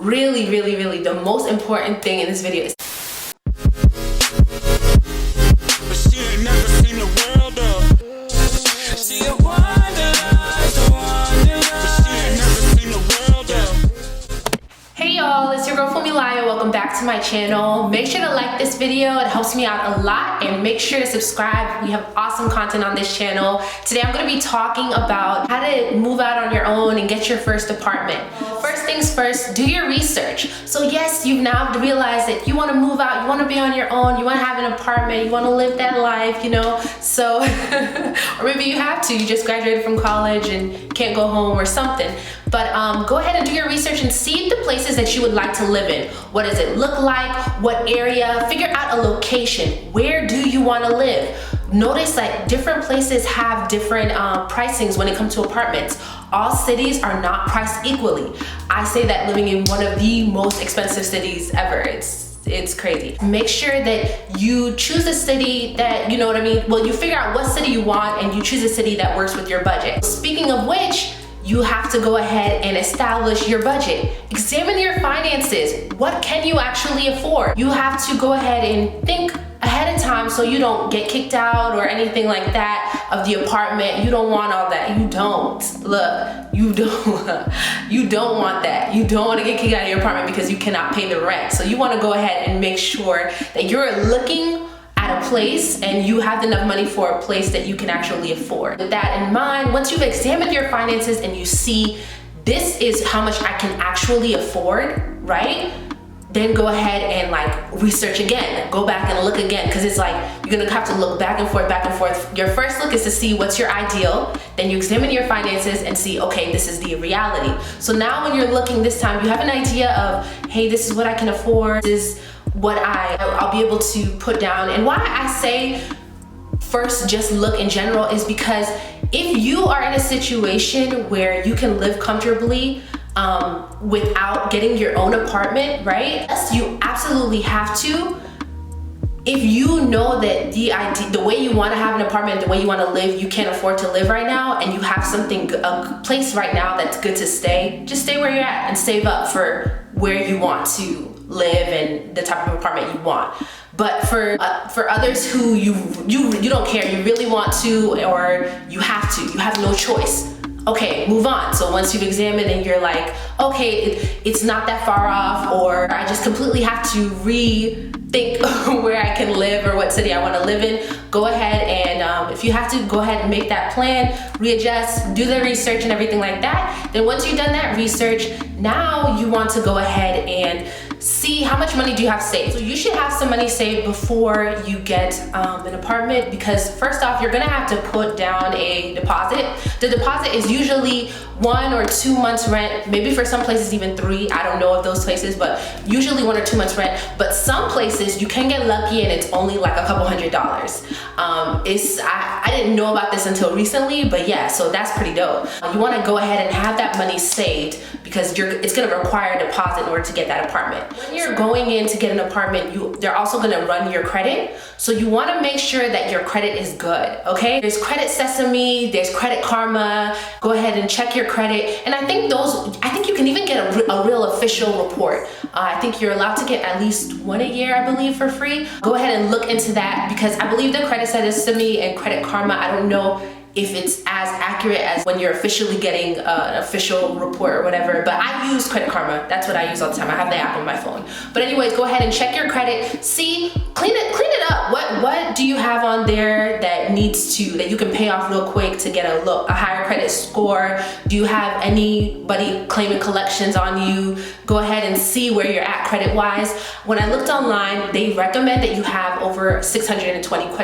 really the most important thing in this video is Hey y'all, it's your girl Funmi-Layo. Welcome back to my channel. Make sure to like this video, it helps me out a lot, and make sure to subscribe. We have awesome content on this channel. Today I'm going to be talking about how to move out on your own and get your first apartment. First things first, do your research. So yes, you've now realized that you want to move out, you want to be on your own, you want to have an apartment, you want to live that life, you know, so or maybe you have to, you just graduated from college and can't go home or something. But go ahead and do your research and see the places that you would like to live in. What does it look like? What area? Figure out a location. Where do you want to live? Notice that different places have different pricings when it comes to apartments. All cities are not priced equally. I say that living in one of the most expensive cities ever. It's crazy. Make sure that you choose a city that, you know what I mean? Well, you figure out what city you want and you choose a city that works with your budget. Speaking of which, you have to go ahead and establish your budget. Examine your finances. What can you actually afford? You have to go ahead and think ahead of time so you don't get kicked out or anything like that of the apartment. You don't want all that. You don't. Look, you don't want that. You don't want to get kicked out of your apartment because you cannot pay the rent. So you want to go ahead and make sure that you're looking at a place and you have enough money for a place that you can actually afford. With that in mind, once you've examined your finances and you see this is how much I can actually afford, right? Then go ahead and like research again, go back and look again, because it's like you're gonna have to look back and forth. Your first look is to see what's your ideal, then you examine your finances and see, okay, this is the reality. So now when you're looking this time, you have an idea of, hey, this is what I can afford, this is what I'll be able to put down. And why I say first just look in general is because if you are in a situation where you can live comfortably without getting your own apartment, right? Yes, you absolutely have to. If you know that the way you want to have an apartment, the way you want to live, you can't afford to live right now, and you have a place right now that's good to stay, just stay where you're at and save up for where you want to live and the type of apartment you want. But for others who you don't care, you really want to, or you have no choice. Okay, move on. So once you've examined and you're like, okay, it's not that far off, or I just completely have to rethink where I can live or what city I want to live in, go ahead and if you have to, go ahead and make that plan, readjust, do the research and everything like that. Then once you've done that research, now you want to go ahead and see how much money do you have saved. So you should have some money saved before you get an apartment, because first off, you're gonna have to put down a deposit. The deposit is usually 1 or 2 months rent, maybe for some places even 3. I don't know of those places, but usually 1 or 2 months rent. But some places you can get lucky and it's only like a couple $100s. I didn't know about this until recently, but yeah, so that's pretty dope. You wanna go ahead and have that money saved because it's gonna require a deposit in order to get that apartment. When you're going in to get an apartment, they're also gonna run your credit. So you wanna make sure that your credit is good, okay? There's Credit Sesame, there's Credit Karma. Go ahead and check your credit. And I think you can even get a real official report. I think you're allowed to get at least 1 a year, I believe, for free. Go ahead and look into that, because I believe the Credit Sesame and Credit Karma, I don't know if it's as accurate as when you're officially getting an official report or whatever, but I use Credit Karma. That's what I use all the time. I have the app on my phone. But anyways, go ahead and check your credit. See, clean it up. What do you have on there that you can pay off real quick to get a higher credit score? Do you have anybody claiming collections on you? Go ahead and see where you're at credit-wise. When I looked online, they recommend that you have over 620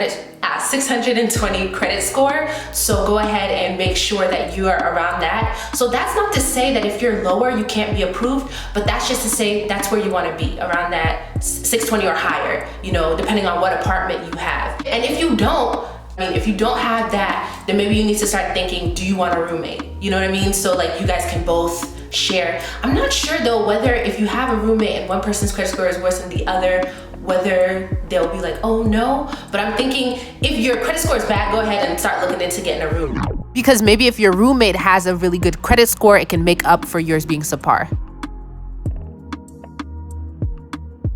credit score. So go ahead and make sure that you are around that. So that's not to say that if you're lower, you can't be approved, but that's just to say that's where you want to be, around that 620 or higher, you know, depending on what apartment you have. And if you don't have that, then maybe you need to start thinking, do you want a roommate? You know what I mean? So like you guys can both share. I'm not sure though whether if you have a roommate and one person's credit score is worse than the other, whether they'll be like, oh no. But I'm thinking if your credit score is bad, go ahead and start looking into getting a room. Because maybe if your roommate has a really good credit score, it can make up for yours being subpar.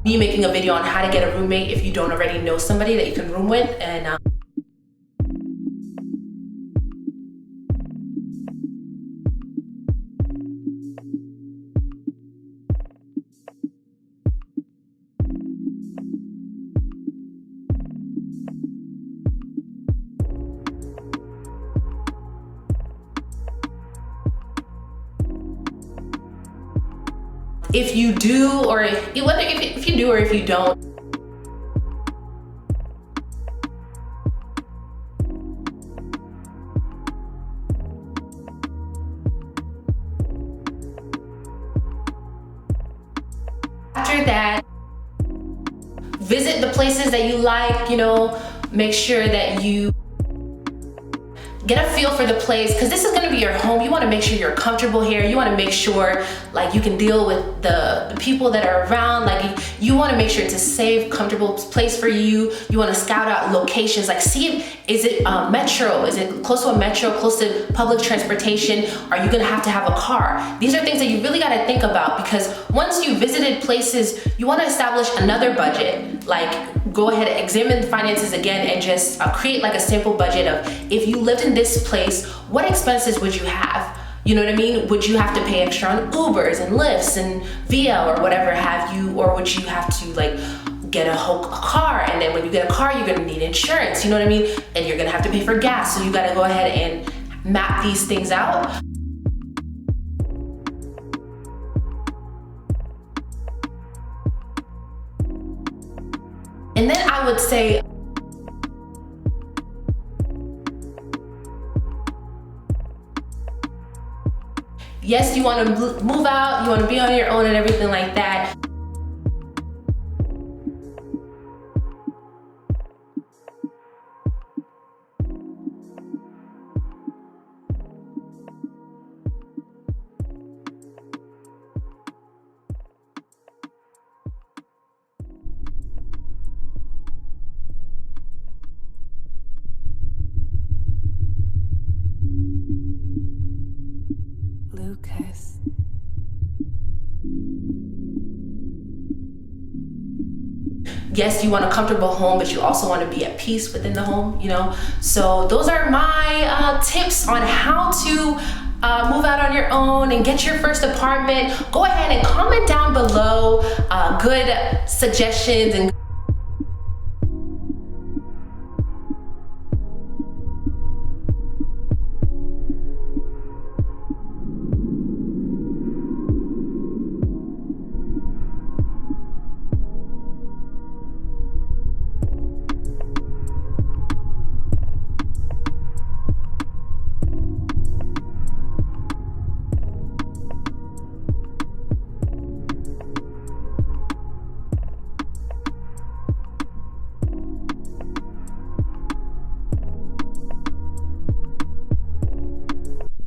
me making a video on how to get a roommate if you don't already know somebody that you can room with. And if you do, or if you do or if you don't, after that, visit the places that you like, you know, make sure that you get a feel for the place, because this is going to be your home. You want to make sure you're comfortable here. You want to make sure like you can deal with the people that are around. Like you want to make sure it's a safe, comfortable place for you. You want to scout out locations, like see, is it metro? Is it close to a metro, close to public transportation? Are you going to have a car? These are things that you really got to think about, because once you visited places, you want to establish another budget. Like go ahead and examine the finances again and just create like a simple budget of, if you lived in this place, what expenses would you have? You know what I mean? Would you have to pay extra on Ubers and Lyfts and Via or whatever have you, or would you have to like get a car, and then when you get a car, you're gonna need insurance, you know what I mean? And you're gonna have to pay for gas, so you gotta go ahead and map these things out. And then I would say, yes, you want to move out, you want to be on your own and everything like that. Lucas. Yes, you want a comfortable home, but you also want to be at peace within the home, you know? So those are my tips on how to move out on your own and get your first apartment. Go ahead and comment down below good suggestions and